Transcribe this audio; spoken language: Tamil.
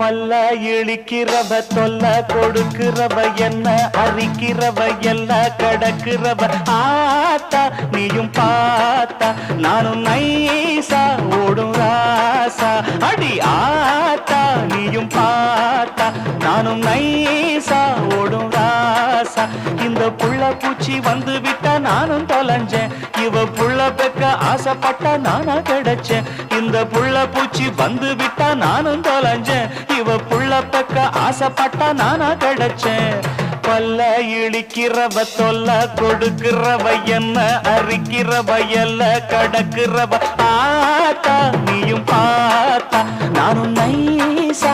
பல்ல இழிக்கிறவ தொல்ல கொடுக்கிறவ என்ன அரிக்கிறவ எல்லாம் கடக்கிறவ ஆத்தா நீயும் பார்த்தா நானும் நைசா ஓடும் ராசா அடி ஆத்தா நீயும் பார்த்தா நானும் நைசா ஓடும் ராசா இந்த புள்ள பூச்சி வந்து விட்டா நானும் தொலைஞ்சேன் இவ புள்ள பெக்க ஆசைப்பட்டா நானா கிடைச்சேன் இந்த புள்ள பூச்சி வந்து விட்டா நானும் தொலைஞ்சேன் இவ புள்ள பெக்க ஆசைப்பட்டா நானா கிடைச்சேன் பல்ல இழிக்கிறவ தொல்ல கொடுக்கிறவ என்ன அரிக்கிறவ எல்லாம் கடக்கிறவ ஆத்தா நீயும் பார்த்தா நானும் நைசா